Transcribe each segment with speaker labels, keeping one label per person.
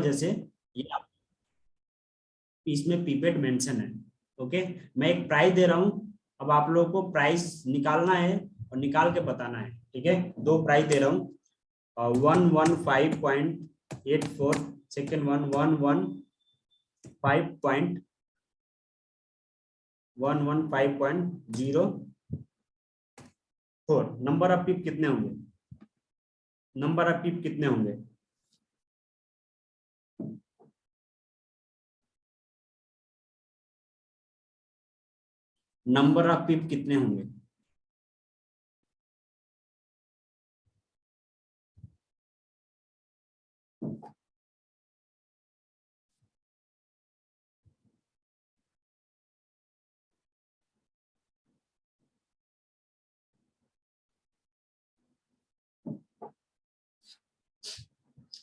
Speaker 1: वजह से ये इसमें पीपेट मेंशन है। ओके, मैं एक प्राइस दे रहा हूँ, अब आप लोगों को प्राइस निकालना है और निकाल के बताना है। ठीक है, दो प्राइस दे रहा हूँ, 115.84, सेकेंड वन 115.04। नंबर ऑफ पीप कितने होंगे? नंबर ऑफ पीप कितने होंगे? नंबर ऑफ पीप कितने होंगे?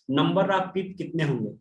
Speaker 1: नंबर ऑफ पीप कितने होंगे?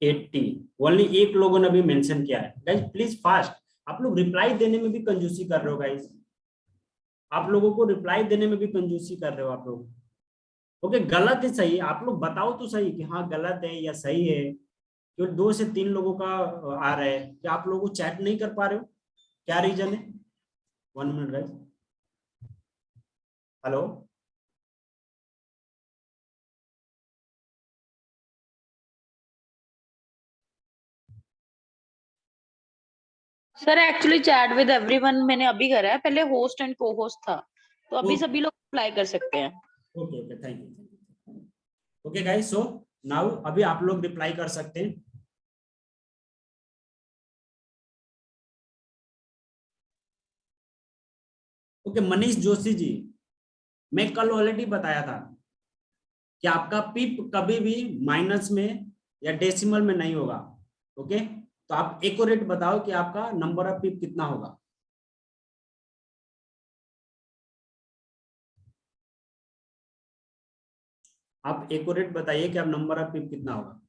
Speaker 1: एट्टी। ओनली एक लोगों ने भी मेंशन किया है। गाइस प्लीज फास्ट, आप लोग रिप्लाई देने में भी कंजूसी कर रहे हो गाइस, आप लोगों को रिप्लाई देने में भी कंजूसी कर रहे हो आप लोग। ओके, गलत है सही, आप लोग बताओ तो सही कि हाँ गलत है या सही है। क्यों दो से तीन लोगों का आ रहा है कि आप लोग चैट नहीं कर पा रहे हो, क्या रीजन है? 1 minute guys. Hello.
Speaker 2: Sir actually chat with everyone मैंने अभी करा है, पहले होस्ट एंड को होस्ट था, तो अभी सभी लोग अप्लाई कर सकते हैं।
Speaker 1: Okay okay, thank you. Okay guys, so now अभी आप लोग रिप्लाई कर सकते हैं। ओके, मनीष जोशी जी, मैं कल ऑलरेडी बताया था कि आपका पिप कभी भी माइनस में या डेसिमल में नहीं होगा। ओके, तो आप एक्यूरेट बताओ कि आपका नंबर ऑफ पिप कितना होगा। आप एक्यूरेट बताइए कि आप नंबर ऑफ पिप कितना होगा।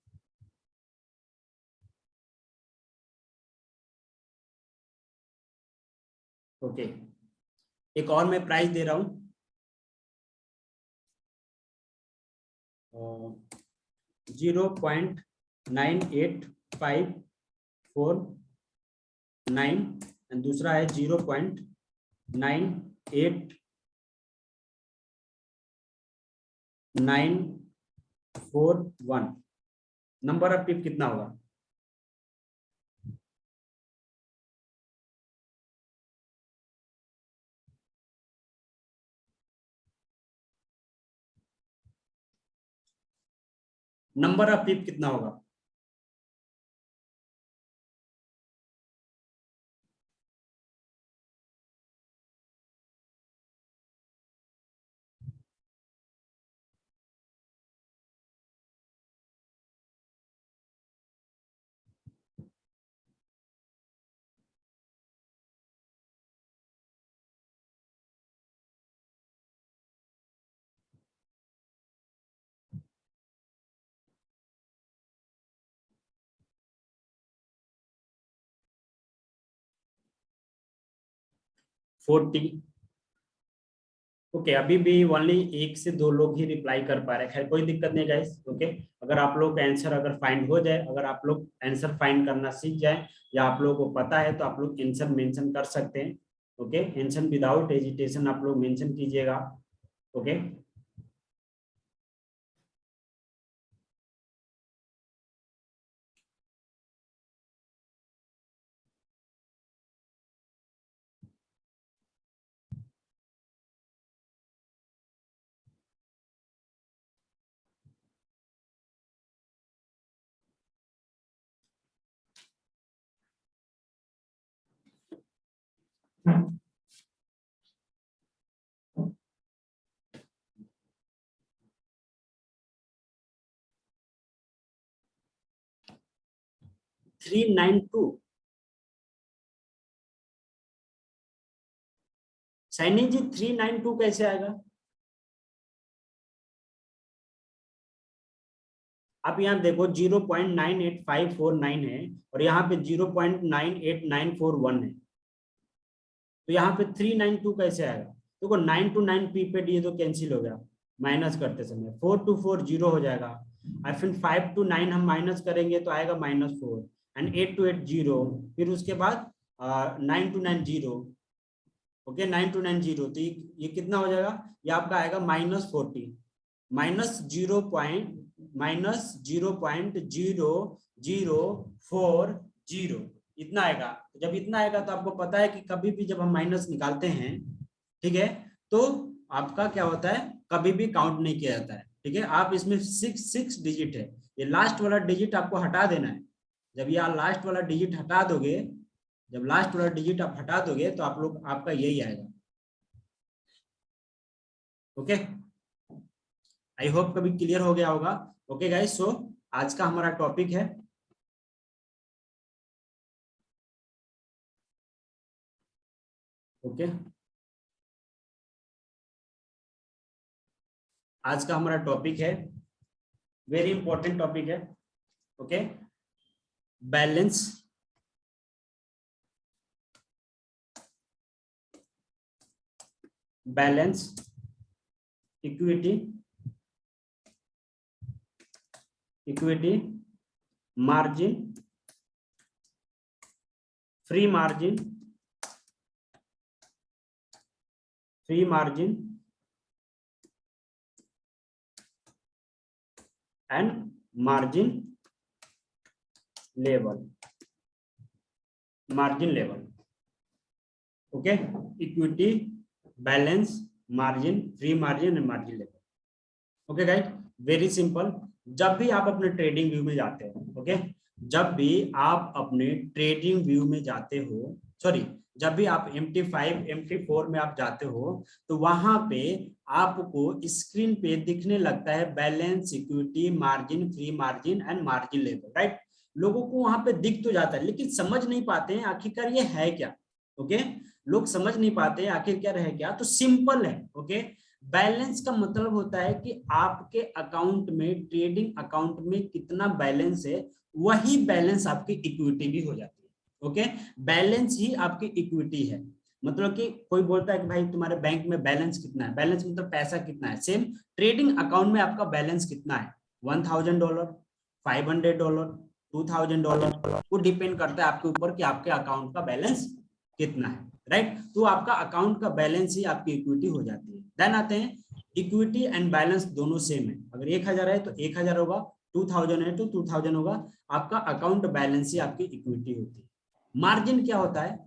Speaker 1: ओके, एक और मैं प्राइस दे रहा हूँ, 0.98549, एंड दूसरा है 0.98941। नंबर ऑफ पिप कितना होगा? नंबर ऑफ पिप कितना होगा? फोर्टी। ओके, अभी भी ओनली एक से दो लोग ही रिप्लाई कर पा रहे हैं, खैर कोई दिक्कत नहीं गाइस। ओके, अगर आप लोग का आंसर अगर फाइंड हो जाए, अगर आप लोग आंसर फाइंड करना सीख जाए या आप लोगों को पता है, तो आप लोग आंसर मेंशन कर सकते हैं। ओके, आंसर विदाउट हेजिटेशन आप लोग मेंशन कीजिएगा। ओके, 392। सैनी जी 392 कैसे आएगा? आप यहाँ देखो 0.98549 है और यहाँ पे 0.98941 है, तो यहाँ पे 392 कैसे आएगा? देखो 9 to 9 पी ये तो कैंसिल हो गया माइनस करते समय, 4 to 4 0 हो जाएगा, और फिर 5 to 9 हम माइनस करेंगे तो आएगा -4, एंड 8 to 8 0, फिर उसके बाद 9 to 9 0, ओके 9 to 9 0, तो ये कितना हो जाएगा? ये आपका आएगा -40, -0.0040, इतना आएगा। जब इतना आएगा तो आपको पता है कि कभी भी जब हम माइनस निकालते हैं, ठीक है, तो आपका क्या होता है, कभी भी काउंट नहीं किया जाता है, ठीक है। आप इसमें 6 डिजिट है, ये लास्ट वाला डिजिट आपको हटा देना है। जब ये लास्ट वाला डिजिट हटा दोगे, जब लास्ट वाला डिजिट आप हटा दोगे तो आपका यही आएगा, ओके। आई होप कभी क्लियर हो गया होगा। ओके गाइस, सो आज का हमारा टॉपिक है ओके आज का हमारा टॉपिक है, वेरी इंपॉर्टेंट टॉपिक है, okay, balance equity margin, free margin and margin level, okay, equity, balance, margin, free margin and margin level, okay guys, very simple. जब भी आप अपने ट्रेडिंग व्यू में जाते हो, ओके, जब भी आप अपने ट्रेडिंग व्यू में जाते हो, सॉरी, जब भी आप MT5 MT4 में आप जाते हो, तो वहां पे आपको स्क्रीन पे दिखने लगता है balance, equity, margin, free margin and margin level, right. लोगों को वहां पे दिख तो जाता है, लेकिन समझ नहीं पाते हैं आखिरकार ये है क्या, ओके। लोग समझ नहीं पाते आखिर क्या है क्या, तो सिंपल है, ओके। बैलेंस का मतलब होता है कि आपके अकाउंट में, ट्रेडिंग अकाउंट में कितना बैलेंस है, वही बैलेंस आपकी इक्विटी भी हो जाती है, ओके। बैलेंस ही आपकी इक्विटी है। मतलब कि कोई बोलता है कि भाई तुम्हारे बैंक में बैलेंस कितना है, बैलेंस मतलब पैसा कितना है, सेम ट्रेडिंग अकाउंट में आपका बैलेंस कितना है, $1000, $500, $2000, वो डिपेंड करता है आपके ऊपर कि आपके अकाउंट का बैलेंस कितना है, राइट। तो आपका अकाउंट का बैलेंस ही आपकी इक्विटी हो जाती है। देन आते हैं इक्विटी एंड बैलेंस दोनों सेम है, अगर 1000 है तो 1000 होगा, 2000 है तो 2000 होगा, आपका अकाउंट बैलेंस ही आपकी इक्विटी होती है। मार्जिन क्या होता है?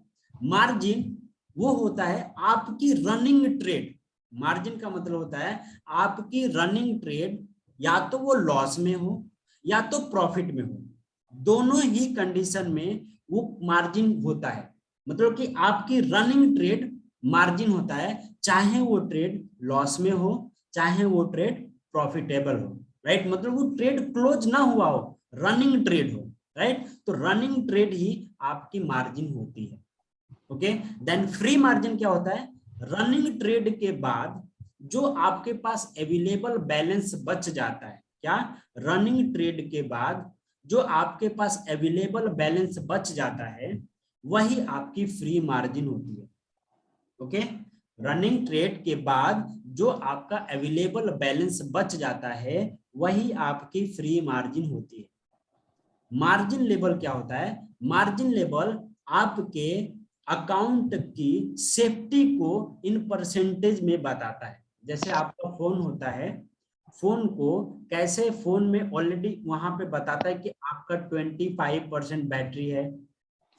Speaker 1: मार्जिन वो होता है आपकी रनिंग ट्रेड। मार्जिन का मतलब होता है आपकी रनिंग ट्रेड या तो वो लॉस में हो या तो प्रॉफिट में हो, दोनों ही कंडीशन में वो मार्जिन होता है। मतलब कि आपकी रनिंग ट्रेड मार्जिन होता है, चाहे वो ट्रेड लॉस में हो, चाहे वो ट्रेड प्रॉफिटेबल हो, राइट। मतलब वो ट्रेड क्लोज ना हुआ हो, रनिंग ट्रेड हो, राइट। तो रनिंग ट्रेड ही आपकी मार्जिन होती है, ओके। देन फ्री मार्जिन क्या होता है? रनिंग ट्रेड के बाद जो आपके पास अवेलेबल बैलेंस बच जाता है, क्या? रनिंग ट्रेड के बाद जो आपके पास अवेलेबल बैलेंस बच जाता है, वही आपकी फ्री मार्जिन होती है, ओके। रनिंग ट्रेड के बाद जो आपका अवेलेबल बैलेंस बच जाता है, वही आपकी फ्री मार्जिन होती है। मार्जिन लेवल क्या होता है? मार्जिन लेवल आपके अकाउंट की सेफ्टी को इन परसेंटेज में बताता है। जैसे आपका फोन होता है, फोन को कैसे, फोन में ऑलरेडी वहां पे बताता है कि आपका 25% बैटरी है,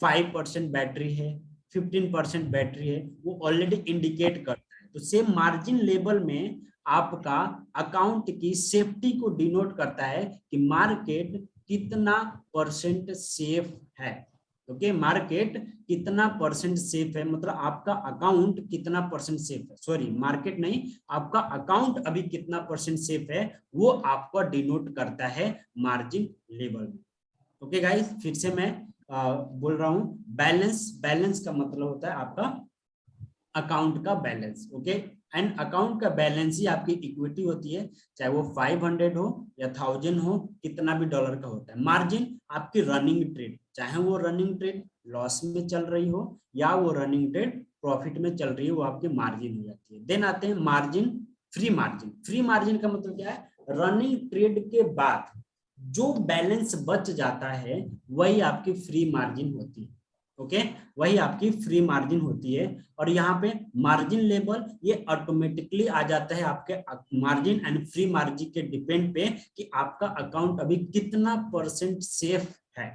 Speaker 1: 5% बैटरी है, 15% बैटरी है, वो ऑलरेडी इंडिकेट करता है। तो सेम मार्जिन लेवल में आपका अकाउंट की सेफ्टी को डिनोट करता है कि मार्केट कितना परसेंट सेफ है, ओके। मार्केट कितना परसेंट सेफ है, मतलब आपका अकाउंट कितना परसेंट सेफ है, सॉरी मार्केट नहीं, आपका अकाउंट अभी कितना परसेंट सेफ है, वो आपको डिनोट करता है मार्जिन लेवल में, ओके गाइस, फिर से मैं बोल रहा हूँ, बैलेंस, बैलेंस का मतलब होता है आपका अकाउंट का बैलेंस। ओके, एंड अकाउंट का बैलेंस ही आपकी इक्विटी होती है, चाहे वो 500 हो या 1000 हो, कितना भी डॉलर का होता है। मार्जिन आपकी रनिंग ट्रेड, चाहे वो रनिंग ट्रेड लॉस में चल रही हो या वो रनिंग ट्रेड प्रॉफिट में चल रही है, वो आपकी मार्जिन हो जाती है। देन आते हैं margin, free margin. Free margin का मतलब क्या है, रनिंग ट्रेड के बाद जो बैलेंस बच जाता है वही आपकी फ्री मार्जिन होती है। ओके, वही आपकी फ्री मार्जिन होती है। और यहाँ पे मार्जिन लेवल ये ऑटोमेटिकली आ जाता है आपके मार्जिन एंड फ्री मार्जिन के डिपेंड पे कि आपका अकाउंट अभी कितना % सेफ है।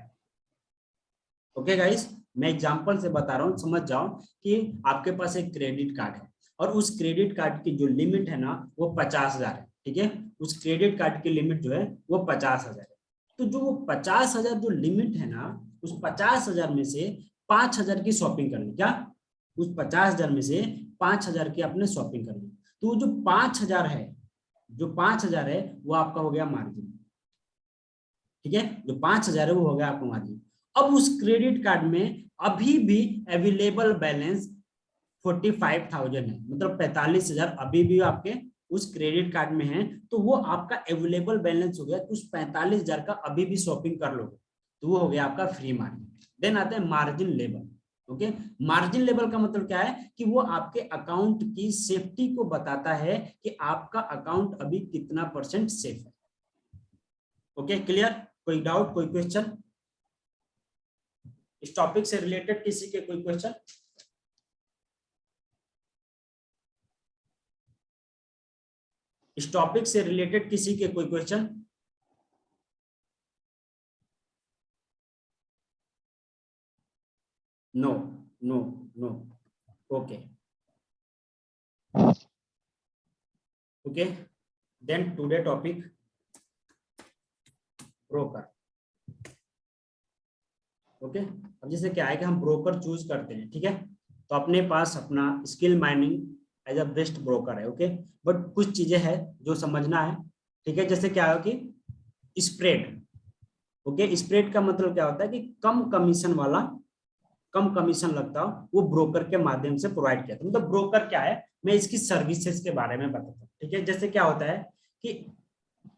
Speaker 1: ओके गाइस, मैं एग्जांपल से बता रहा हूँ, समझ जाओ कि आपके पास एक क्रेडिट कार्ड है और उस क्रेडिट कार्ड की जो लिमिट है ना वो 50,000 है। ठीक है, उस क्रेडिट कार्ड की लिमिट जो है वो 50,000 है। तो जो वो 50,000 जो लिमिट है ना, उस 50,000 में से 5,000 की शॉपिंग करनी। क्या, उस 50,000 में से 5,000 की आपने शॉपिंग करनी। तो जो 5,000 है, जो 5,000 है वो आपका हो गया मार्जिन। ठीक है, जो 5,000 है वो हो गया आपका मार्जिन। अब उस क्रेडिट कार्ड में अभी भी अवेलेबल बैलेंस 45,000 है, मतलब 45,000 अभी भी आपके उस क्रेडिट कार्ड में है। तो वो आपका अवेलेबल बैलेंस हो गया, तो उस 45,000 का अभी भी शॉपिंग कर लोगे तो वो हो गया आपका फ्री मार्जिन। देन आता है margin level. Okay, margin level का मतलब क्या है कि वो आपके अकाउंट की सेफ्टी को बताता है कि आपका अकाउंट अभी कितना % सेफ है। Okay, clear? कोई डाउट, कोई क्वेश्चन इस टॉपिक से रिलेटेड, किसी के कोई क्वेश्चन? इस टॉपिक से रिलेटेड किसी के कोई question? No, no, no. Okay, okay. Then today topic broker. Okay, अब जैसे क्या है कि हम ब्रोकर चूज करते हैं, ठीक है, तो अपने पास अपना skill mining as a best broker है। ओके, बट कुछ चीजें हैं जो समझना है। ठीक है, जैसे क्या है कि स्प्रेड। ओके, स्प्रेड का मतलब क्या होता है कि कम कमीशन वाला, कम कमीशन लगता हो वो ब्रोकर के माध्यम से प्रोवाइड किया था। मतलब ब्रोकर क्या है, मैं इसकी सर्विसेज के बारे में बताता हूँ। ठीक है, जैसे क्या होता है कि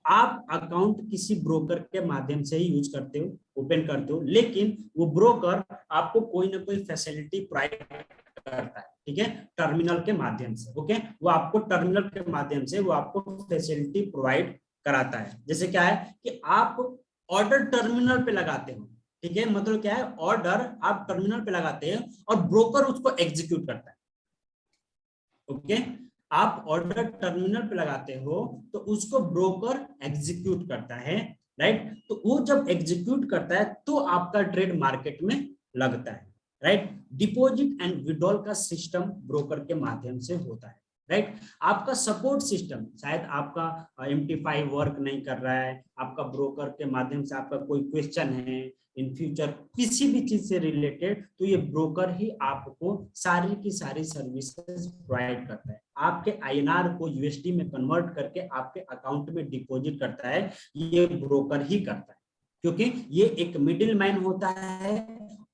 Speaker 1: आप अकाउंट किसी ब्रोकर के माध्यम से ही यूज करते हो, ओपन करते हो, लेकिन वो ब्रोकर आपको कोई ना कोई फैसिलिटी प्रोवाइड करता है। ठीक है, टर्मिनल के माध्यम से। ओके, वो आपको टर्मिनल के माध्यम से वो आपको फैसिलिटी प्रोवाइड कराता है। जैसे क्या है कि आप ऑर्डर टर्मिनल पे लगाते हो। ठीक है, मतलब क्या है, ऑर्डर आप टर्मिनल पे लगाते हैं और ब्रोकर उसको एग्जीक्यूट करता है। ओके, आप ऑर्डर टर्मिनल पे लगाते हो तो उसको ब्रोकर एग्जीक्यूट करता है। राइट, तो वो जब एग्जीक्यूट करता है तो आपका ट्रेड मार्केट में लगता है। राइट, डिपॉजिट एंड विड्रॉल का सिस्टम ब्रोकर के माध्यम से होता है। राइट, आपका सपोर्ट सिस्टम, शायद आपका MT5 वर्क नहीं कर रहा है, आपका ब्रोकर के माध्यम से आपका कोई क्वेश्चन है इन फ्यूचर किसी भी चीज से रिलेटेड, तो ये ब्रोकर ही आपको सारी की सारी सर्विसेज प्रोवाइड करता है। आपके INR को USD में कन्वर्ट करके आपके अकाउंट में डिपॉजिट करता है, ये ब्रोकर ही करता है, क्योंकि ये एक मिडिल मैन होता है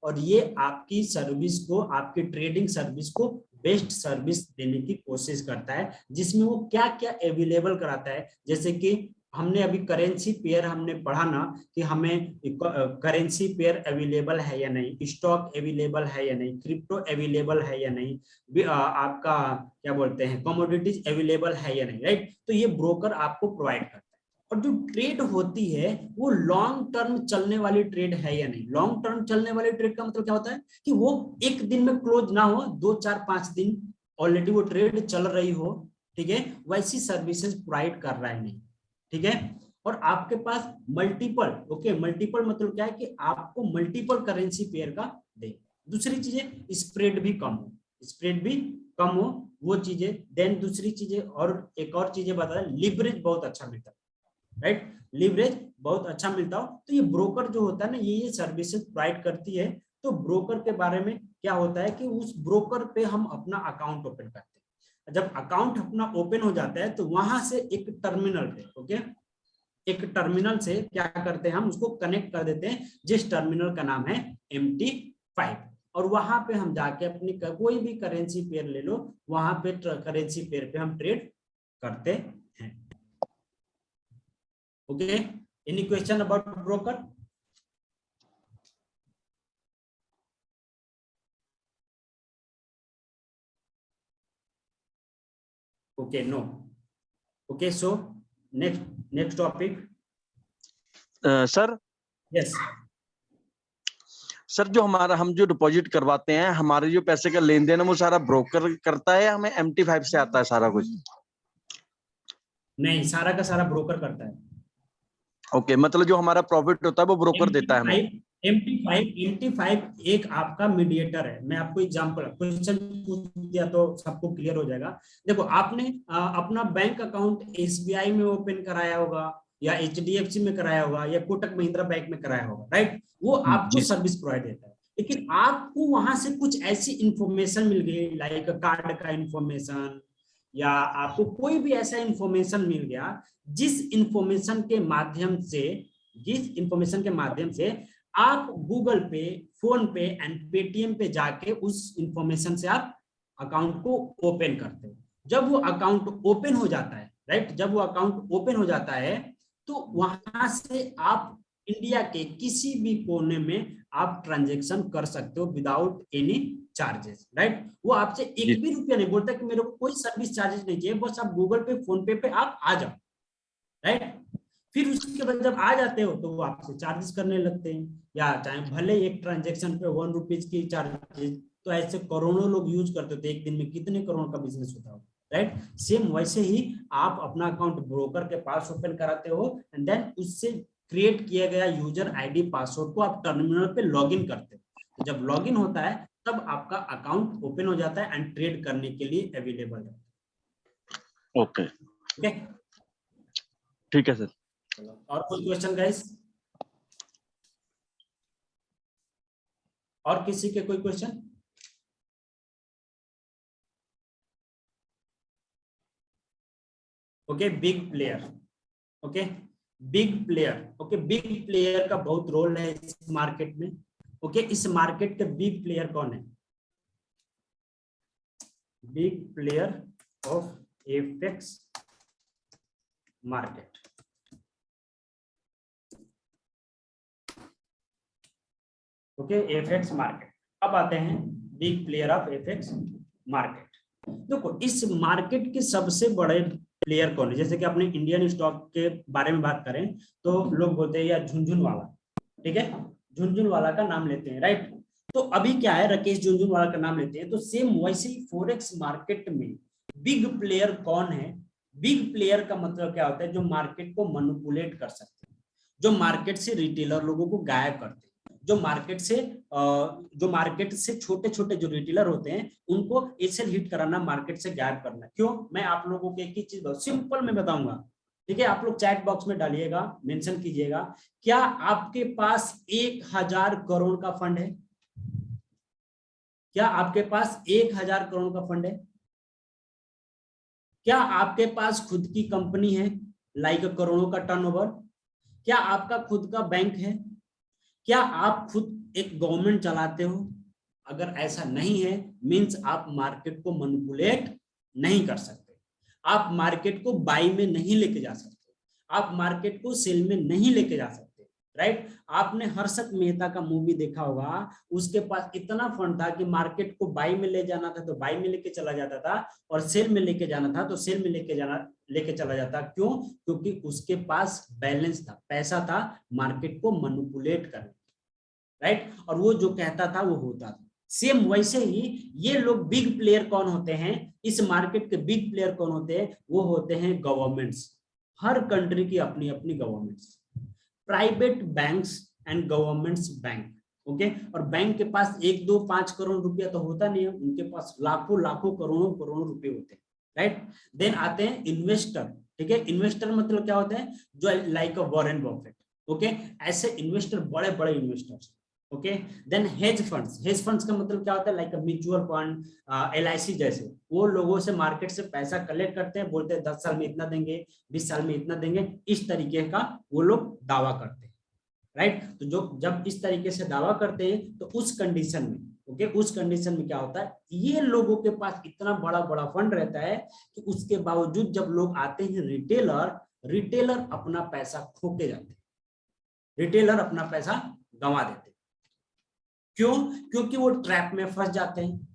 Speaker 1: और ये आपकी सर्विस को, आपकी ट्रेडिंग सर्विस को बेस्ट सर्विस देने की कोशिश करता है, जिसमें वो क्या क्या अवेलेबल कराता है। जैसे कि हमने अभी करेंसी पेयर हमने पढ़ा ना कि हमें करेंसी पेयर अवेलेबल है या नहीं, स्टॉक अवेलेबल है या नहीं, क्रिप्टो अवेलेबल है या नहीं, आपका क्या बोलते हैं कमोडिटीज अवेलेबल है या नहीं। राइट, तो ये ब्रोकर आपको प्रोवाइड करता है। और जो ट्रेड होती है वो लॉन्ग टर्म चलने वाली ट्रेड है या नहीं। लॉन्ग टर्म चलने वाली ट्रेड का मतलब क्या होता है कि वो एक दिन में क्लोज ना हो, 2 4 5 दिन ऑलरेडी वो ट्रेड चल रही हो। ठीक है, वैसी सर्विसेज प्रोवाइड कर रहा है नहीं। ठीक है, और आपके पास मल्टीपल, ओके, मल्टीपल मतलब क्या है कि आपको मल्टीपल करेंसी पेयर का दे। दूसरी चीजें स्प्रेड भी कम हो, स्प्रेड भी कम हो, वो चीजें। देन दूसरी चीजें और एक और चीजें बता दें, लिवरेज बहुत अच्छा मिलता है। राइट, लिवरेज बहुत अच्छा मिलता हो, तो ये ब्रोकर जो होता है ना, ये सर्विसेज प्रोवाइड करती है। तो ब्रोकर के बारे में क्या होता है कि उस ब्रोकर पे हम अपना अकाउंट ओपन करते हैं। जब अकाउंट अपना ओपन हो जाता है तो वहां से एक टर्मिनल पे, ओके, एक टर्मिनल से क्या करते हैं, हम उसको कनेक्ट कर देते हैं जिस टर्मिनल का नाम है MT5, और वहां पे हम जाके अपनी कोई भी करेंसी पेयर ले लो, वहां पे करेंसी पेयर पे हम ट्रेड करते हैं। Okay, any question about broker? Okay, no. Okay, so next topic.
Speaker 3: Sir
Speaker 1: yes
Speaker 3: sir, जो हम जो डिपॉजिट करवाते हैं, हमारे जो पैसे का लेन देन है वो सारा ब्रोकर करता है या हमें MT5 से आता है सारा कुछ?
Speaker 1: नहीं, सारा का सारा ब्रोकर करता है।
Speaker 3: ओके, मतलब जो हमारा प्रॉफिट होता है वो ब्रोकर देता है हमें।
Speaker 1: MT5 एक आपका मीडिएटर है। मैं आपको एग्जांपल क्वेश्चन पूछ दिया तो सबको क्लियर हो जाएगा। देखो, आपने अपना बैंक अकाउंट SBI में ओपन कराया होगा, या HDFC में कराया होगा, या कोटक महिंद्रा बैंक में कराया होगा, राइट? वो आपको सर्विस प्रोवाइड देता है, लेकिन आपको वहां से कुछ ऐसी इंफॉर्मेशन मिल गई, लाइक कार्ड का इंफॉर्मेशन, या आपको कोई भी ऐसा इंफॉर्मेशन मिल गया जिस इंफॉर्मेशन के माध्यम से आप गूगल पे, फोन पे एंड पेटीएम पे जाके उस इंफॉर्मेशन से आप अकाउंट को ओपन करते हो। जब वो अकाउंट ओपन हो जाता है, राइट, जब वो अकाउंट ओपन हो जाता है तो वहां से आप इंडिया के किसी भी कोने में आप ट्रांजैक्शन कर सकते हो विदाउट एनी चार्जेस, राइट? वो आपसे एक भी रुपया नहीं बोलता कि मेरे को कोई सर्विस चार्जेस नहीं चाहिए, बस आप गूगल पे, फोन पे आप आ जाओ, राइट? फिर उसके बाद जब आ जाते हो तो वो आपसे चार्जेस करने लगते हैं, या चाहे भले एक ट्रांजेक्शन पे 1 रुपीज की चार्जेस, तो ऐसे करोड़ों लोग यूज करते थे, एक दिन में कितने करोड़ का बिजनेस होता हो, राइट? सेम वैसे ही आप अपना अकाउंट ब्रोकर के पास ओपन कराते हो, एंड देन उससे क्रिएट किया गया यूजर ID पासवर्ड को आप टर्मिनल पे लॉगिन करते हो। तो जब लॉगिन होता है तब आपका अकाउंट ओपन हो जाता है एंड ट्रेड करने के लिए अवेलेबल है।
Speaker 3: ओके,
Speaker 1: ओके,
Speaker 3: ठीक है सर।
Speaker 1: और कोई क्वेश्चन गाइस? और किसी के कोई question? Okay, big player. Okay, big player. Okay, big player का बहुत रोल है इस मार्केट में। ओके, इस मार्केट के बिग प्लेयर कौन है? Big player of FX market. Okay, FX market. अब आते हैं big player of FX market. देखो, इस मार्केट के सबसे बड़े प्लेयर कौन है? जैसे कि अपने इंडियन स्टॉक के बारे में बात करें तो लोग बोलते हैं यार झुनझुनवाला, ठीक है, झुनझुनवाला का नाम लेते हैं, राइट? तो अभी क्या है, राकेश झुनझुनवाला का नाम लेते हैं, तो सेम वैसे ही फॉरेक्स मार्केट में बिग प्लेयर कौन है? बिग प्लेयर का मतलब क्या होता है? जो मार्केट को मैनिपुलेट कर सकते हैं, जो मार्केट से रिटेलर लोगों को गायब करते हैं, जो मार्केट से छोटे छोटे जो रिटेलर होते हैं उनको एसेल हिट कराना, मार्केट से गायब करना। क्यों? मैं आप लोगों को एक ही चीज सिंपल में बताऊंगा, ठीक है? आप लोग चैट बॉक्स में डालिएगा, मेंशन कीजिएगा, क्या आपके पास 1000 करोड़ का फंड है? क्या आपके पास 1000 करोड़ का फंड है? क्या आपके पास खुद की कंपनी है, लाइक करोड़ों का टर्नओवर? क्या आपका खुद का बैंक है? क्या आप खुद एक गवर्नमेंट चलाते हो? अगर ऐसा नहीं है, मींस आप मार्केट को मैनिपुलेट नहीं कर सकते, आप मार्केट को बाई में नहीं लेके जा सकते, आप मार्केट को सेल में नहीं लेके जा सकते, राइट? आपने हर्षद मेहता का मूवी देखा होगा, उसके पास इतना फंड था कि मार्केट को बाई में ले जाना था तो बाई में लेके चला जाता था, और सेल में लेके जाना था तो सेल में लेके चला जाता। क्यों? क्योंकि उसके पास बैलेंस था, पैसा था मार्केट को मैनिपुलेट करने, राइट? और वो जो कहता था वो होता था। सेम वैसे ही ये लोग बिग प्लेयर कौन होते हैं? इस मार्केट के बिग प्लेयर कौन होते हैं? वो होते हैं गवर्नमेंट्स। हर कंट्री की अपनी अपनी governments, private banks and governments bank. Okay, और बैंक के पास 1, 2, 5 करोड़ रुपया तो होता नहीं है, उनके पास लाखों लाखों करोड़ों करोड़ों रुपए होते हैं, राइट? देन आते हैं इन्वेस्टर, ठीक है? इन्वेस्टर मतलब क्या होता है? जो लाइक वॉरेन बफेट, ओके, ऐसे इन्वेस्टर, बड़े बड़े investors, okay. Then hedge funds का मतलब क्या होता है, लाइक म्यूचुअल फंड, LIC जैसे, वो लोगों से मार्केट से पैसा कलेक्ट करते हैं, बोलते हैं 10 साल में इतना देंगे, 20 साल में इतना देंगे, इस तरीके का वो लोग दावा करते हैं, राइट। तो जो जब इस तरीके से दावा करते हैं तो उस कंडीशन में, ओके, उस कंडीशन में क्या होता है, ये लोगों के पास इतना बड़ा बड़ा फंड रहता है कि उसके बावजूद जब लोग आते हैं रिटेलर अपना पैसा खो के जाते हैं, रिटेलर अपना पैसा गंवा देते हैं। क्यों? क्योंकि वो ट्रैप में फंस जाते हैं।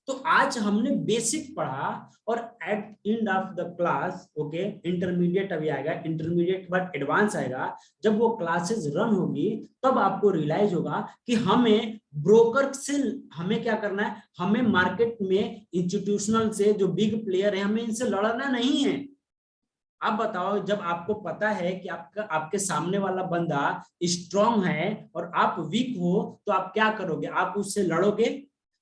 Speaker 1: तो आज हमने बेसिक पढ़ा और at end of the class, okay, intermediate अभी आएगा, इंटरमीडिएट बाद एडवांस आएगा, जब वो क्लासेस रन होगी तब आपको रियलाइज होगा कि हमें ब्रोकर से हमें क्या करना है, हमें मार्केट में इंस्टीट्यूशनल से जो बिग प्लेयर है हमें इनसे लड़ना नहीं है। आप बताओ, जब आपको पता है कि आपके सामने वाला बंदा स्ट्रांग है और आप वीक हो तो आप क्या करोगे, आप उससे लड़ोगे,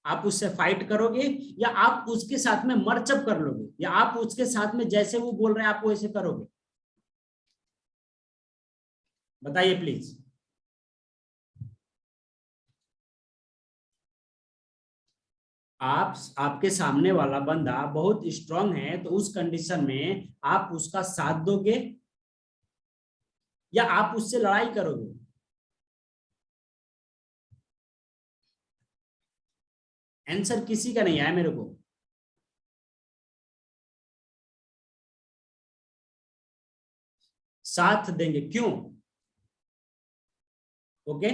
Speaker 1: आप उससे फाइट करोगे, या आप उसके साथ में मर्चअप कर लोगे, या आप उसके साथ में जैसे वो बोल रहे हैं आप वैसे करोगे? बताइए प्लीज। आपके सामने वाला बंदा बहुत स्ट्रांग है तो उस कंडीशन में आप उसका साथ दोगे या आप उससे लड़ाई करोगे? आंसर किसी का नहीं आया मेरे को। साथ देंगे, क्यों? ओके,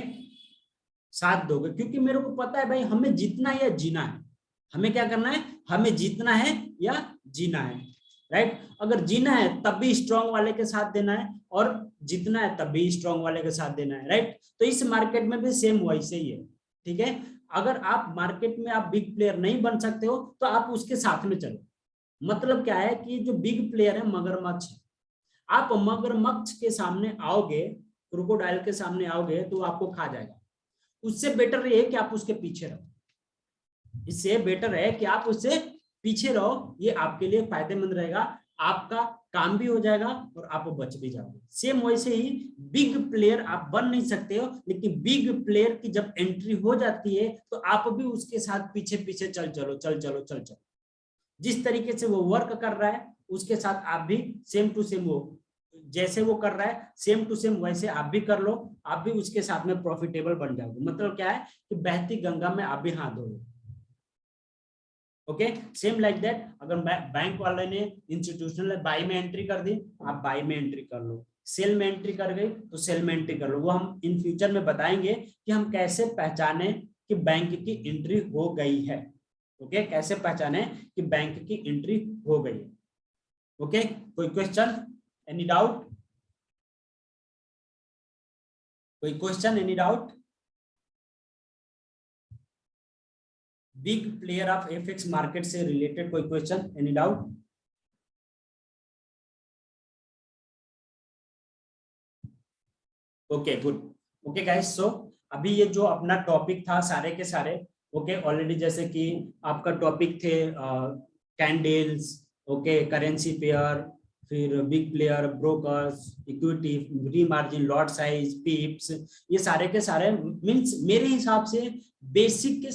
Speaker 1: साथ दोगे क्योंकि मेरे को पता है भाई हमें जीतना है या जीना है। हमें क्या करना है, हमें जीतना है या जीना है, राइट। अगर जीना है तब भी स्ट्रांग वाले के साथ देना है और जीतना है तब भी स्ट्रांग वाले के साथ देना है, राइट। तो इस मार्केट में भी सेम वैसे ही है, ठीक है। अगर आप मार्केट में आप बिग प्लेयर नहीं बन सकते हो तो आप उसके साथ में चलो। मतलब क्या है कि जो बिग प्लेयर है मगरमच्छ है, आप मगरमच्छ के सामने आओगे, क्रोकोडाइल के सामने आओगे तो आपको खा जाएगा। उससे बेटर ये है कि आप उसके पीछे रहो, इससे बेटर है कि आप उससे पीछे रहो, ये आपके लिए फायदेमंद रहेगा, आपका काम भी हो जाएगा और आप बच भी जाओगे। सेम वैसे ही बिग प्लेयर आप बन नहीं सकते हो, लेकिन बिग प्लेयर की जब एंट्री हो जाती है तो आप भी उसके साथ पीछे पीछे चल चलो। जिस तरीके से वो वर्क कर रहा है उसके साथ आप भी सेम टू सेम, वो जैसे वो कर रहा है सेम टू सेम वैसे आप भी कर लो, आप भी उसके साथ में प्रॉफिटेबल बन जाओगे। मतलब क्या है कि बहती गंगा में आप भी हाथ धो लो। Okay, same like that. अगर बैंक वाले ने इंस्टीट्यूशनल बाई में एंट्री कर दी, आप बाई में एंट्री कर लो, सेल में एंट्री कर गई तो सेल में एंट्री कर लो। वो हम इन फ्यूचर में बताएंगे कि हम कैसे पहचाने कि बैंक की एंट्री हो गई है। ओके, कैसे पहचाने कि बैंक की एंट्री हो गई है। ओके, कोई क्वेश्चन, एनी डाउट? कोई question, any doubt? Big player of FX market से रिलेटेड कोई question, any doubt? Okay, good. Okay guys, so अभी ये जो अपना टॉपिक था सारे के सारे, ओके, ऑलरेडी जैसे कि आपका टॉपिक थे कैंडल्स, ओके, करेंसी पेयर, फिर बिग प्लेयर, ब्रोकर्स, इक्विटी, री मार्जिन, लॉट साइज, पिप्स, ये सारे के सारे मींस मेरे हिसाब से बेसिक के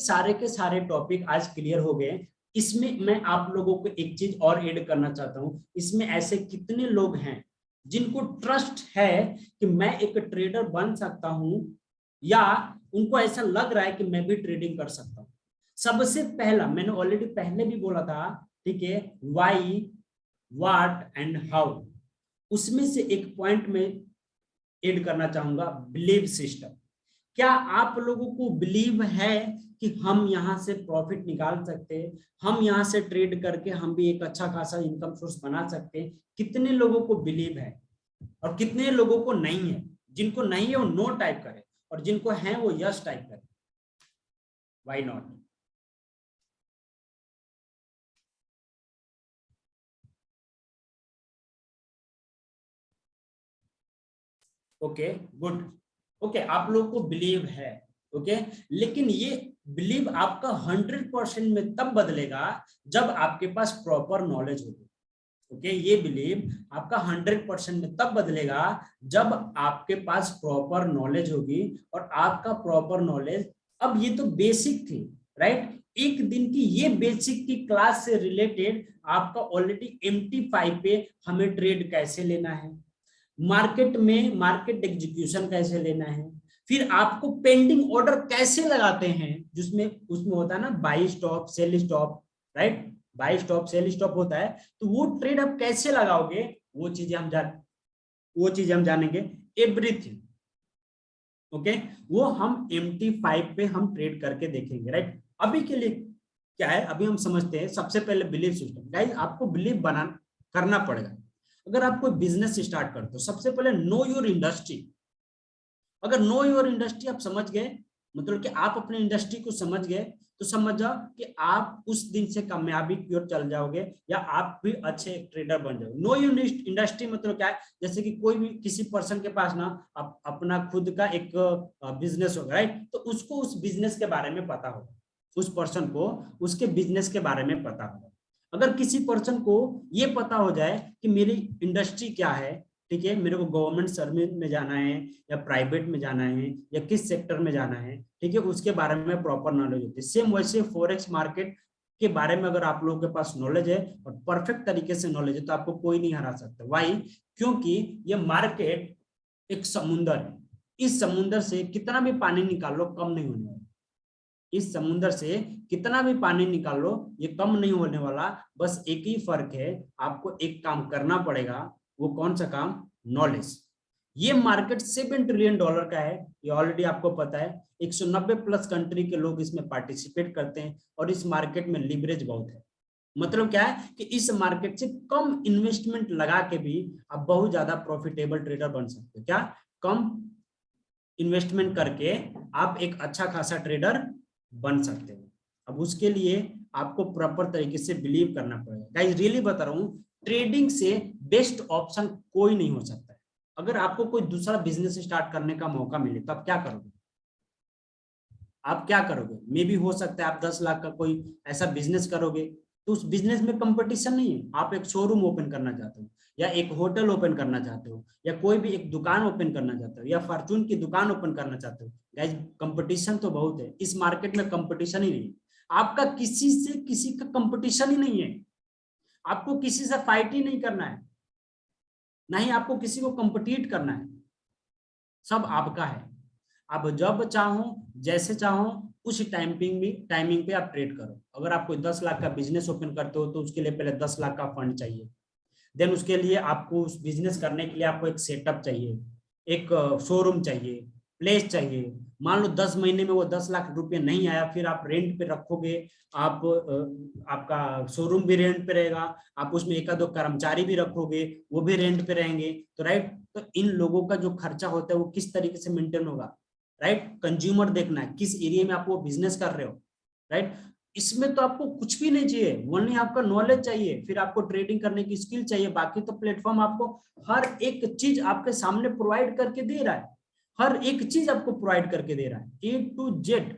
Speaker 1: सारे टॉपिक आज क्लियर हो गए। इसमें मैं आप लोगों को एक चीज और ऐड करना चाहता हूं, इसमें ऐसे कितने लोग हैं जिनको ट्रस्ट है कि मैं एक ट्रेडर बन सकता हूं, या उनको ऐसा लग रहा है कि मैं भी ट्रेडिंग कर सकता हूं? सबसे पहला मैंने ऑलरेडी पहले भी बोला था, ठीक है, व्हाई, व्हाट एंड हाउ। उसमें से एक पॉइंट में ऐड करना चाहूंगा, बिलीव सिस्टम। क्या आप लोगों को बिलीव है कि हम यहां से प्रॉफिट निकाल सकते हैं, हम यहां से ट्रेड करके हम भी एक अच्छा खासा इनकम सोर्स बना सकते हैं? कितने लोगों को बिलीव है और कितने लोगों को नहीं है? जिनको नहीं है वो नो टाइप करे और जिनको है वो यस टाइप करे। Why not? Okay, good. Okay, आप लोगों को बिलीव है, ओके, लेकिन ये बिलीव आपका 100% में तब बदलेगा जब आपके पास प्रॉपर नॉलेज होगी। ओके, ये बिलीव आपका 100% में तब बदलेगा जब आपके पास प्रॉपर नॉलेज होगी, और आपका प्रॉपर नॉलेज, अब ये तो बेसिक थी, राइट, एक दिन की ये बेसिक की क्लास से रिलेटेड आपका ऑलरेडी MT5 पे हमें ट्रेड कैसे लेना है, मार्केट में मार्केट एग्जीक्यूशन कैसे लेना है, फिर आपको पेंडिंग ऑर्डर कैसे लगाते हैं, जिसमें उसमें होता है ना buy stop sell stop, right, buy stop sell stop होता है, तो वो ट्रेड आप कैसे लगाओगे, वो चीजें हम जानेंगे, एवरीथिंग। ओके, वो हम MT5 पे हम ट्रेड करके देखेंगे, राइट। अभी के लिए क्या है, अभी हम समझते हैं सबसे पहले बिलीव सिस्टम। गाइस, आपको बिलीव करना पड़ेगा। अगर आप कोई बिजनेस स्टार्ट करते हो, सबसे पहले नो योर इंडस्ट्री। अगर नो योर इंडस्ट्री आप समझ गए, मतलब कि आप अपने इंडस्ट्री को समझ गए, तो समझ जाओ कि आप उस दिन से कामयाबी की ओर चल जाओगे, या आप भी अच्छे ट्रेडर बन जाओगे। नो योर इंडस्ट्री मतलब क्या है, जैसे कि कोई भी किसी पर्सन के पास ना अपना खुद का एक बिजनेस होगा, राइट, तो उसको उस बिजनेस के बारे में पता होगा, उस पर्सन को उसके बिजनेस के बारे में पता होगा। अगर किसी पर्सन को ये पता हो जाए कि मेरी इंडस्ट्री क्या है, ठीक है, मेरे को गवर्नमेंट सर्विस में जाना है या प्राइवेट में जाना है या किस सेक्टर में जाना है, ठीक है, उसके बारे में प्रॉपर नॉलेज होती है। सेम वैसे फॉरेक्स मार्केट के बारे में अगर आप लोगों के पास नॉलेज है और परफेक्ट तरीके से नॉलेज है, तो आपको कोई नहीं हरा सकता। वाई? क्योंकि ये मार्केट एक समुंदर है, इस समुंदर से कितना भी पानी निकाल लो कम नहीं होने वाला, इस समुंदर से कितना भी पानी निकाल लो ये कम नहीं होने वाला। बस एक ही फर्क है, आपको एक काम करना पड़ेगा। वो कौन सा काम? नॉलेज। ये मार्केट $7 ट्रिलियन का है, ये ऑलरेडी आपको पता है। 190 प्लस कंट्री के लोग इसमें पार्टिसिपेट करते हैं, और इस मार्केट में लीवरेज बहुत है। मतलब क्या है कि इस मार्केट से कम इन्वेस्टमेंट लगा के भी आप बहुत ज्यादा प्रॉफिटेबल ट्रेडर बन सकते हो। क्या? कम इन्वेस्टमेंट करके आप एक अच्छा खासा ट्रेडर बन सकते हो। अब उसके लिए आपको प्रॉपर तरीके से बिलीव करना पड़ेगा। गाइस, रियली बता रहा हूँ, ट्रेडिंग से बेस्ट ऑप्शन कोई नहीं हो सकता है। अगर आपको कोई दूसरा बिजनेस स्टार्ट करने का मौका मिले तो आप क्या करोगे? आप क्या करोगे? मे भी हो सकता है आप 10 लाख का कोई ऐसा बिजनेस करोगे, तो उस बिजनेस में कंपटीशन नहीं है। आप एक शोरूम ओपन करना चाहते हो, या एक होटल ओपन करना चाहते हो, या कोई भी एक दुकान ओपन करना चाहते हो, या फॉर्चून की दुकान ओपन करना चाहते हो, गाइस कंपटीशन तो बहुत है। इस मार्केट में कंपटीशन ही नहीं है। आपका किसी से किसी का कंपटीशन ही नहीं है। आपको किसी से फाइट ही नहीं करना है, ना ही आपको किसी को कंपटीट करना है। सब आपका है। आप जब चाहो, जैसे चाहो, उस टाइमिंग पे आप ट्रेड करो। अगर आप कोई 10 लाख का बिजनेस ओपन करते हो तो उसके लिए पहले 10 लाख का फंड चाहिए। देन उसके लिए आपको उस बिजनेस करने के लिए आपको एक सेटअप चाहिए, एक शोरूम चाहिए, प्लेस चाहिए। मान लो 10 महीने में वो 10 लाख रुपए नहीं आया, फिर आप रेंट पे रखोगे। आप आपका शोरूम भी रेंट पे रहेगा, आप उसमें एक दो कर्मचारी भी रखोगे, वो भी रेंट पे रहेंगे, तो राइट। तो इन लोगों का जो खर्चा होता है वो किस तरीके से मेंटेन होगा, राइट। कंज्यूमर देखना है, किस एरिया में आप वो बिजनेस कर रहे हो, राइट। इसमें तो आपको कुछ भी नहीं चाहिए, ओनली आपका नॉलेज चाहिए, फिर आपको ट्रेडिंग करने की स्किल चाहिए। बाकी तो प्लेटफॉर्म आपको हर एक चीज आपके सामने प्रोवाइड करके दे रहा है, हर एक चीज आपको प्रोवाइड करके दे रहा है, A to Z।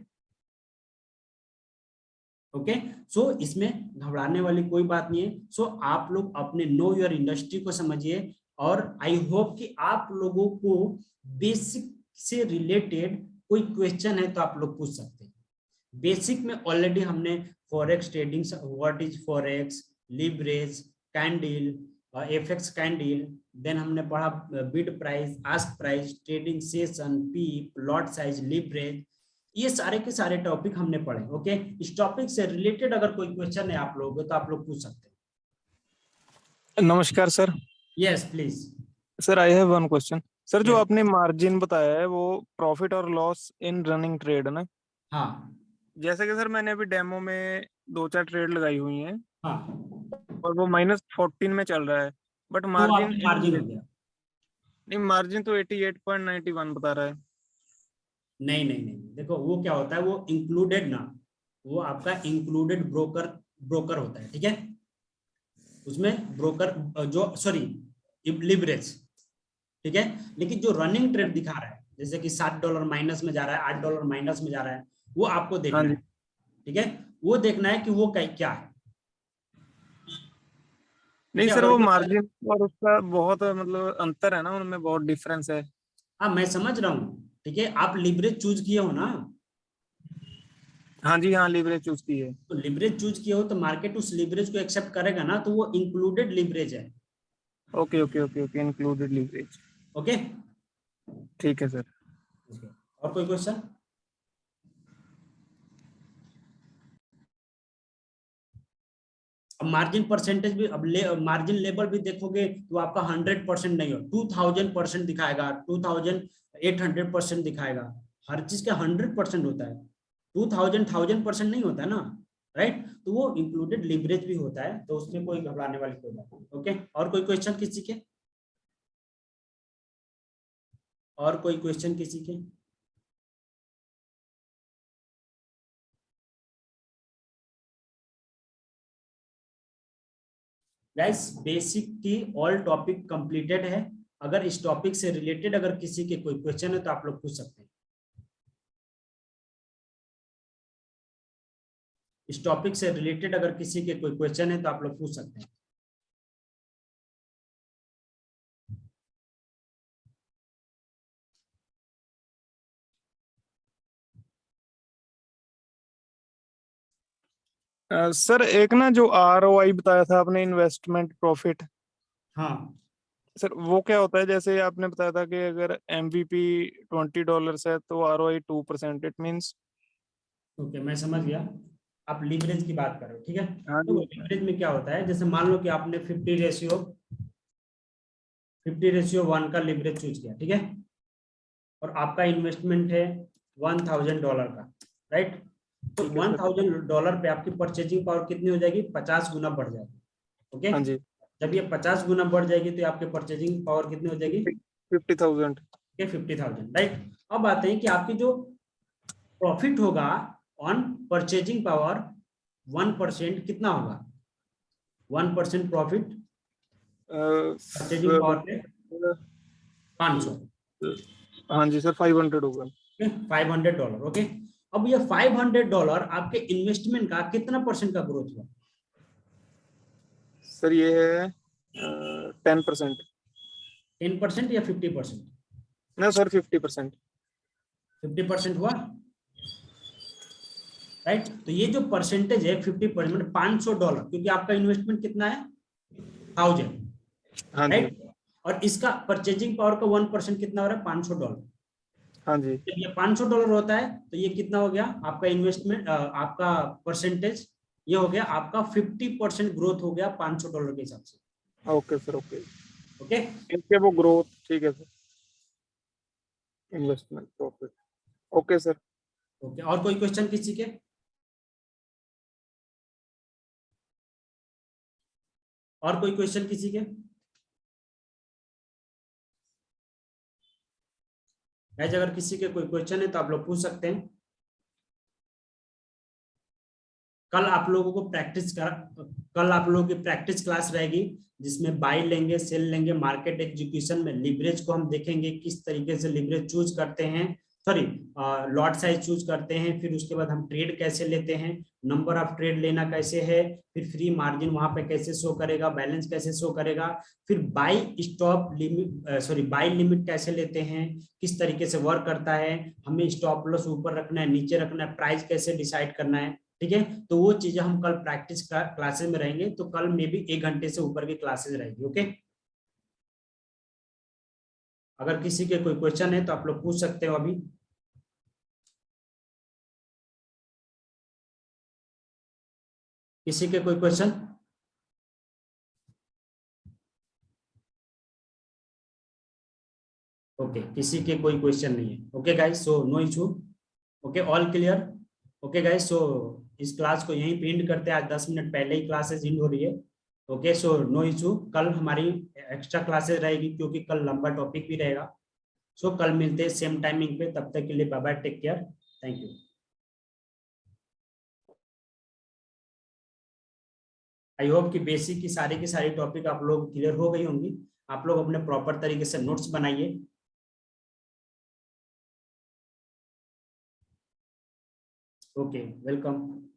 Speaker 1: ओके, सो इसमें घबराने वाली कोई बात नहीं है। सो आप लोग अपने नो योर इंडस्ट्री को समझिए, और आई होप कि आप लोगों को बेसिक से रिलेटेड कोई क्वेश्चन है तो आप लोग पूछ सकते हैं। बेसिक में ऑलरेडी हमने forex trading, what is forex, leverage, candle, FX candle, then हमने पढ़ा bid price, ask price, trading session, pip, lot size, leverage, ये सारे के सारे टॉपिक हमने पढ़े। ओके, इस टॉपिक से रिलेटेड अगर कोई क्वेश्चन है आप लोगों को तो आप लोग पूछ सकते हैं।
Speaker 4: नमस्कार sir.
Speaker 1: Yes please.
Speaker 4: Sir I have one question. Sir जो
Speaker 1: Yes.
Speaker 4: आपने मार्जिन बताया है वो प्रॉफिट और लॉस इन रनिंग ट्रेड है ना?
Speaker 1: हाँ
Speaker 4: जैसे कि सर मैंने अभी डेमो में 2-4 ट्रेड लगाई हुई हैं
Speaker 1: हाँ,
Speaker 4: और वो -14 में चल रहा है, बट
Speaker 1: तो
Speaker 4: मार्जिन
Speaker 1: आपका मार्जिन हो गया।
Speaker 4: नहीं, मार्जिन तो 88.91 बता रहा है।
Speaker 1: नहीं नहीं नहीं, देखो वो क्या होता है, वो इंक्लूडेड ना, वो आपका इंक्लूडेड ब्रोकर होता है, ठीक है। उसमें ब्रोकर जो सॉरी लिवरेज, ठीक है। लेकिन जो रनिंग ट्रेड दिखा रहा है, जैसे कि $7 माइनस में जा रहा है, $8 माइनस में जा रहा है, वो आपको
Speaker 4: हाँ
Speaker 1: देखना
Speaker 4: जी।
Speaker 1: है, ठीक है। वो देखना है कि वो क्या है।
Speaker 4: नहीं
Speaker 1: है,
Speaker 4: सर,
Speaker 1: अगर
Speaker 4: वो
Speaker 1: कोई-
Speaker 4: मार्जिन और उसका बहुत मतलब अंतर है ना, उनमें बहुत डिफरेंस है।
Speaker 1: हाँ मैं समझ रहा हूँ, ठीक है, आप लिवरेज चूज किए हो ना,
Speaker 4: हाँ जी, हाँ, लिवरेज चूज की है।
Speaker 1: तो लिवरेज चूज किए हो तो मार्केट उस लिवरेज को एक्सेप्ट करेगा ना, तो वो इंक्लूडेड लिवरेज है।
Speaker 4: Okay okay okay okay, included leverage.
Speaker 1: Okay,
Speaker 4: ठीक है सर।
Speaker 1: और कोई क्वेश्चन? अब मार्जिन परसेंटेज भी, अब मार्जिन लेवल भी देखोगे तो आपका 100% नहीं हो, 2000% दिखाएगा, 2800% दिखाएगा। हर चीज का 100% होता है, 1000% नहीं होता है ना, राइट? तो वो इंक्लूडेड लिवरेज भी होता है, तो उसमें कोई घबराने वाली कोई बात नहीं। ओके, और कोई क्वेश्चन किसी के? और कोई क्वेश्चन किसी के? गाइस बेसिक की ऑल टॉपिक कंप्लीटेड है। अगर इस टॉपिक से रिलेटेड अगर किसी के कोई क्वेश्चन है तो आप लोग पूछ सकते हैं। इस टॉपिक से रिलेटेड अगर किसी के कोई क्वेश्चन है तो आप लोग पूछ सकते हैं।
Speaker 4: सर एक ना जो ROI बताया था आपने, इन्वेस्टमेंट प्रॉफिट,
Speaker 1: हाँ
Speaker 4: सर वो क्या होता है? जैसे आपने बताया था कि अगर MVP $20 है तो ROI 2%, इट मीन्स।
Speaker 1: ओके, मैं समझ गया। आप लीवरेज की बात कर रहे हो, ठीक है।
Speaker 4: हाँ
Speaker 1: तो
Speaker 4: जी।
Speaker 1: लीवरेज में क्या होता है, जैसे मान लो कि आपने 50:1 का लीवरेज चूज किया, ठीक है, और आपका इन्वेस्टमेंट है $1000 का, राइट? तो
Speaker 4: ठीक है सर।
Speaker 1: $1000 पे आपकी परचेजिंग पावर कितनी हो जाएगी? 50 गुना बढ़ जाएगी। ओके,
Speaker 4: हाँ जी।
Speaker 1: जब ये 50 गुना बढ़ जाएगी तो आपकी परचेजिंग पावर कितनी हो जाएगी?
Speaker 4: 50,000।
Speaker 1: 50,000, राइट? अब आते हैं कि आपकी जो प्रॉफिट होगा ऑन परचेजिंग पावर 1% कितना होगा? 1% प्रॉफिट परचेजिंग पावर पे 500,
Speaker 4: हाँ जी सर, 500 होगा।
Speaker 1: $500। ओके, अब ये $500 आपके इन्वेस्टमेंट का कितना परसेंट का ग्रोथ हुआ?
Speaker 4: सर ये है 10%।
Speaker 1: 10% या 50%?
Speaker 4: ना सर, 50%।
Speaker 1: 50% हुआ, राइट? तो ये जो परसेंटेज है 50%, मतलब $500, क्योंकि आपका इन्वेस्टमेंट कितना है? 1000,
Speaker 4: हाँ जी।
Speaker 1: राइट? और इसका परचेजिंग पावर का 1% कितना हो रहा है? $500।
Speaker 4: हाँ जी।
Speaker 1: जब ये $500 होता है तो ये कितना हो गया आपका इन्वेस्टमेंट, आपका परसेंटेज? ये हो गया आपका 50% ग्रोथ हो गया $500 के हिसाब से।
Speaker 4: Okay sir, okay.
Speaker 1: ओके,
Speaker 4: ठीक है, वो ग्रोथ, ठीक है sir. Investment profit. Okay sir.
Speaker 1: Okay, और कोई क्वेश्चन किसी के? और कोई क्वेश्चन किसी के? गाइस अगर किसी के कोई क्वेश्चन है तो आप लोग पूछ सकते हैं। कल आप लोगों को कल आप लोगों की प्रैक्टिस क्लास रहेगी, जिसमें बाई लेंगे, सेल लेंगे, मार्केट एग्जीक्यूशन में लिवरेज को हम देखेंगे किस तरीके से लिवरेज चूज करते हैं, सॉरी लॉट साइज चूज करते हैं, फिर उसके बाद हम ट्रेड कैसे लेते हैं, नंबर ऑफ ट्रेड लेना कैसे है, फिर फ्री मार्जिन वहां पे कैसे शो करेगा, बैलेंस कैसे शो करेगा, फिर by stop limit, sorry by limit कैसे लेते हैं, किस तरीके से वर्क करता है, हमें स्टॉप लॉस ऊपर रखना है, नीचे रखना है, प्राइस कैसे डिसाइड करना है, ठीक है। तो वो चीजें हम कल प्रैक्टिस क्लासेस में रहेंगे, तो कल में भी 1 घंटे से ऊपर की क्लासेस रहेगी। ओके, अगर किसी के कोई क्वेश्चन है तो आप लोग पूछ सकते हो अभी। किसी के कोई क्वेश्चन? ओके, किसी के कोई क्वेश्चन नहीं है। Okay guys, so no issue. Okay, all clear. Okay guys, so इस क्लास को यहीं पे एंड करते हैं। आज 10 मिनट पहले ही क्लासेस एंड हो रही है। Okay, so no issue. कल हमारी एक्स्ट्रा क्लासेस रहेगी, क्योंकि कल लंबा टॉपिक भी रहेगा। सो कल मिलते हैं सेम टाइमिंग पे, तब तक के लिए bye bye, take care, thank you. I hope कि बेसिक की सारी टॉपिक आप लोग क्लियर हो गई होंगी। आप लोग अपने प्रॉपर तरीके से नोट्स बनाइए। Okay, welcome.